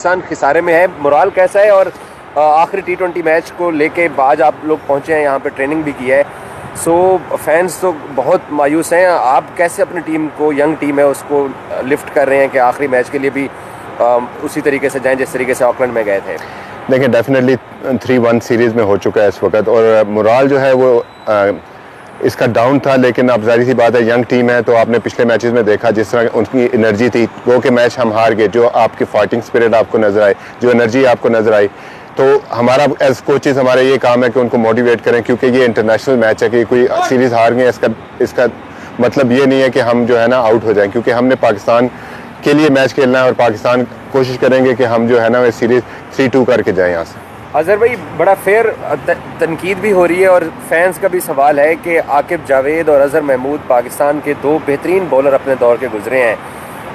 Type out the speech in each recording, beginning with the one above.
पाकिस्तान खिसारे में है, मोराल कैसा है? और आखिरी T20 मैच को लेके आज आप लोग पहुंचे हैं, यहाँ पे ट्रेनिंग भी की है। सो फैंस तो बहुत मायूस हैं। आप कैसे अपनी टीम को, यंग टीम है, उसको लिफ्ट कर रहे हैं कि आखिरी मैच के लिए भी उसी तरीके से जाएं जिस तरीके से ऑकलैंड में गए थे? देखिए, डेफिनेटली 3-1 सीरीज़ में हो चुका है इस वक्त, और मोराल जो है वो इसका डाउन था। लेकिन अब जाहिर सी बात है, यंग टीम है, तो आपने पिछले मैचेस में देखा जिस तरह उनकी एनर्जी थी। वो के मैच हम हार गए, जो आपकी फाइटिंग स्पिरिट आपको नजर आई, जो एनर्जी आपको नजर आई, तो हमारा एज कोचेस हमारा ये काम है कि उनको मोटिवेट करें, क्योंकि ये इंटरनेशनल मैच है कि कोई सीरीज़ हार गए इसका मतलब ये नहीं है कि हम जो है ना आउट हो जाएं, क्योंकि हमने पाकिस्तान के लिए मैच खेलना है और पाकिस्तान कोशिश करेंगे कि हम जो है ना सीरीज़ 3-2 करके जाएं यहाँ से। अजहर भाई, बड़ा फेयर तनकीद भी हो रही है और फैंस का भी सवाल है कि आकिब जावेद और अजहर महमूद पाकिस्तान के दो बेहतरीन बॉलर अपने दौर के गुजरे हैं,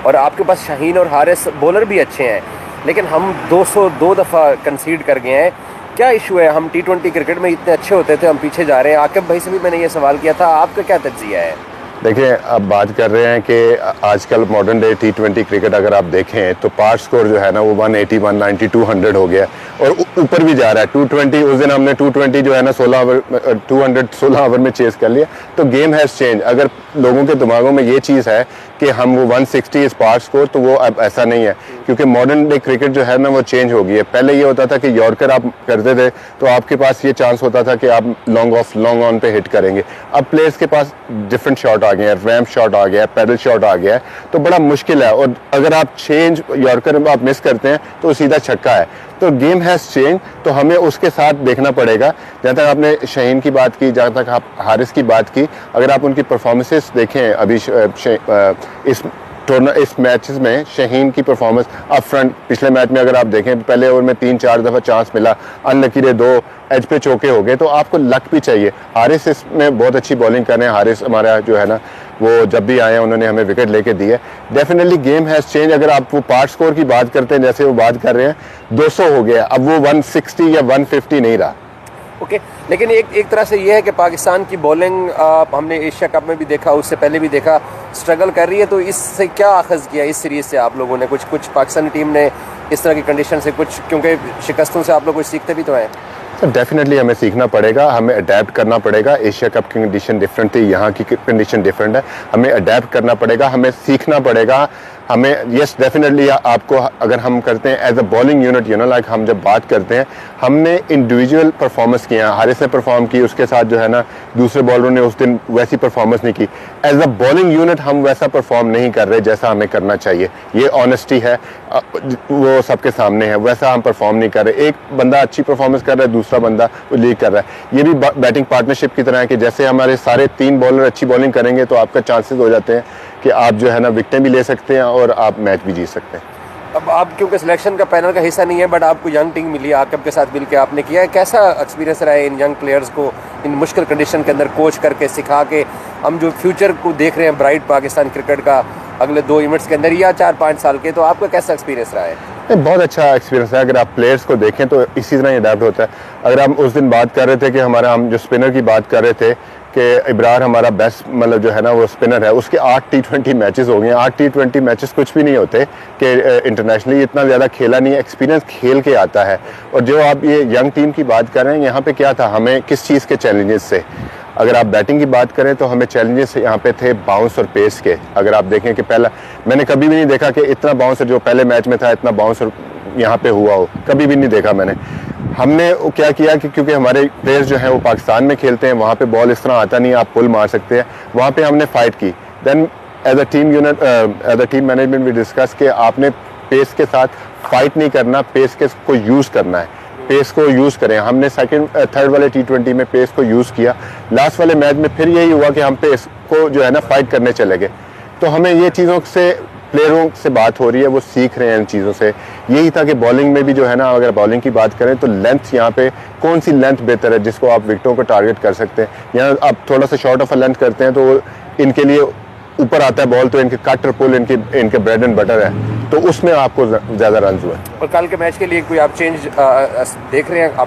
और आपके पास शाहीन और हारिस बॉलर भी अच्छे हैं, लेकिन हम 202 दफ़ा कंसीड कर गए हैं। क्या इशू है? हम T20 क्रिकेट में इतने अच्छे होते थे, हम पीछे जा रहे हैं। आकिब भाई से भी मैंने ये सवाल किया था, आपका क्या तज्जिया है? देखिए, अब बात कर रहे हैं कि आजकल मॉडर्न डे T20 क्रिकेट अगर आप देखें तो पार स्कोर जो है ना वो 180, 190, 200 हो गया और ऊपर भी जा रहा है। 220 उस दिन हमने 220 जो है ना 16 ओवर में चेस कर लिया। तो गेम हैज़ चेंज। अगर लोगों के दिमागों में ये चीज़ है कि हम वो 160 इस पार स्कोर, तो वो अब ऐसा नहीं है, क्योंकि मॉडर्न डे क्रिकेट जो है ना वो चेंज हो गई है। पहले ये होता था कि यॉर्कर आप करते थे तो आपके पास ये चांस होता था कि आप लॉन्ग ऑन पे हिट करेंगे। अब प्लेयर्स के पास डिफरेंट शॉट आ गए हैं, रैम्प शॉट आ गया है, पैडल शॉट आ गया है, तो बड़ा मुश्किल है। और अगर आप चेंज यॉर्कर में आप मिस करते हैं तो सीधा छक्का है। तो गेम हैज़ चेंज, तो हमें उसके साथ देखना पड़ेगा। जहाँ तक आपने शाहीन की बात की, जहाँ तक आप हारिस की बात की, अगर आप उनकी परफॉर्मेंसेस देखें अभी इस मैचेस में शाहीन की परफॉर्मेंस अप फ्रंट, पिछले मैच में अगर आप देखें पहले ओवर में 3-4 दफ़ा चांस मिला, अनलकी 2 एज पे चौके हो गए, तो आपको लक भी चाहिए। हारिस इसमें बहुत अच्छी बॉलिंग कर रहे हैं। हारिस हमारा जो है ना वो जब भी आए हैं उन्होंने हमें विकेट लेके दी है। Definitely game has change. अगर आप वो पार स्कोर की बात करते हैं जैसे वो बात कर रहे हैं, 200 हो गया, अब वो 160 या 150 नहीं रहा। ओके, लेकिन एक तरह से ये है कि पाकिस्तान की बॉलिंग हमने एशिया कप में भी देखा, उससे पहले भी देखा, स्ट्रगल कर रही है। तो इससे क्या अखज़ किया इस सीरीज़ से आप लोगों ने? कुछ पाकिस्तानी टीम ने इस तरह की कंडीशन से, कुछ क्योंकि शिकस्तों से आप लोग कुछ सीखते भी तो हैं। तो डेफिनेटली हमें सीखना पड़ेगा, हमें अडेप्ट करना पड़ेगा। एशिया कप की कंडीशन डिफरेंट थी, यहाँ की कंडीशन डिफरेंट है। हमें अडेप्ट करना पड़ेगा, हमें सीखना पड़ेगा। हमें यस डेफिनेटली आपको, अगर हम करते हैं as a bowling unit, like हम जब बात करते हैं, हमने इंडिविजुअल परफॉर्मेंस किया। हारिस ने परफॉर्म की, उसके साथ जो है ना दूसरे बॉलरों ने उस दिन वैसी परफॉर्मेंस नहीं की। एज अ बॉलिंग यूनिट हम वैसा परफॉर्म नहीं कर रहे जैसा हमें करना चाहिए। ये ऑनेस्टी है, वो सबके सामने है। वैसा हम परफॉर्म नहीं कर रहे। एक बंदा अच्छी परफॉर्मेंस कर रहा है, दूसरा बंदा वो लीड कर रहा है। ये भी बैटिंग पार्टनरशिप की तरह है कि जैसे हमारे सारे 3 बॉलर अच्छी बॉलिंग करेंगे तो आपका चांसेस हो जाते हैं कि आप जो है ना विकेटें भी ले सकते हैं और आप मैच भी जीत सकते हैं। अब आप क्योंकि सिलेक्शन का पैनल का हिस्सा नहीं है, बट आपको यंग टीम मिली, आकिब के साथ मिल के आपने किया है, कैसा एक्सपीरियंस रहा है इन यंग प्लेयर्स को इन मुश्किल कंडीशन के अंदर कोच करके, सिखा के? हम जो फ्यूचर को देख रहे हैं ब्राइट पाकिस्तान क्रिकेट का अगले 2 इवेंट्स के अंदर या 4-5 साल के, तो आपका कैसा एक्सपीरियंस रहा है? बहुत अच्छा एक्सपीरियंस है। अगर आप प्लेयर्स को देखें तो इसी तरह ही अडेप्ट होता है। अगर हम उस दिन बात कर रहे थे कि हम जो स्पिनर की बात कर रहे थे कि इब्रार हमारा बेस्ट मतलब जो है ना वो स्पिनर है, उसके 8 T20 मैचेस हो गए। 8 T20 मैचेस कुछ भी नहीं होते कि इंटरनेशनली इतना ज़्यादा खेला नहीं है। एक्सपीरियंस खेल के आता है। और जो आप ये यंग टीम की बात कर रहे हैं, यहाँ पे क्या था, हमें किस चीज़ के चैलेंजेस से? अगर आप बैटिंग की बात करें तो हमें चैलेंजेस यहाँ पे थे बाउंस और पेस के। अगर आप देखें कि पहला मैंने कभी भी नहीं देखा कि इतना बाउंसर जो पहले मैच में था, इतना बाउंसर यहाँ पे हुआ हो, कभी भी नहीं देखा मैंने। हमने क्या किया कि क्योंकि हमारे प्लेयर्स जो हैं वो पाकिस्तान में खेलते हैं, वहाँ पे बॉल इस तरह आता नहीं, आप पुल मार सकते हैं, वहाँ पे हमने फाइट की। Then as a team unit, as a team management we discuss कि आपने पेस के साथ फाइट नहीं करना, पेस के को यूज़ करना है, पेस को यूज़ करें। हमने थर्ड वाले T20 में पेस को यूज़ किया। लास्ट वाले मैच में फिर यही हुआ कि हम पेस को जो है ना फाइट करने चले गए। तो हमें ये चीज़ों से, प्लेयरों से बात हो रही है, वो सीख रहे हैं इन चीज़ों से। यही था कि बॉलिंग में भी जो है ना, अगर बॉलिंग की बात करें तो लेंथ, यहाँ पे कौन सी लेंथ बेहतर है जिसको आप विकेटों को टारगेट कर सकते हैं। यहाँ आप थोड़ा सा शॉर्ट ऑफ अ लेंथ करते हैं तो इनके लिए ऊपर आता है बॉल, तो इनके कट और पुल इनके ब्रेड एंड बटर है, तो उसमें आपको ज़्यादा रन हुए। और कल के मैच के लिए कोई आप चेंज देख रहे हैं आप?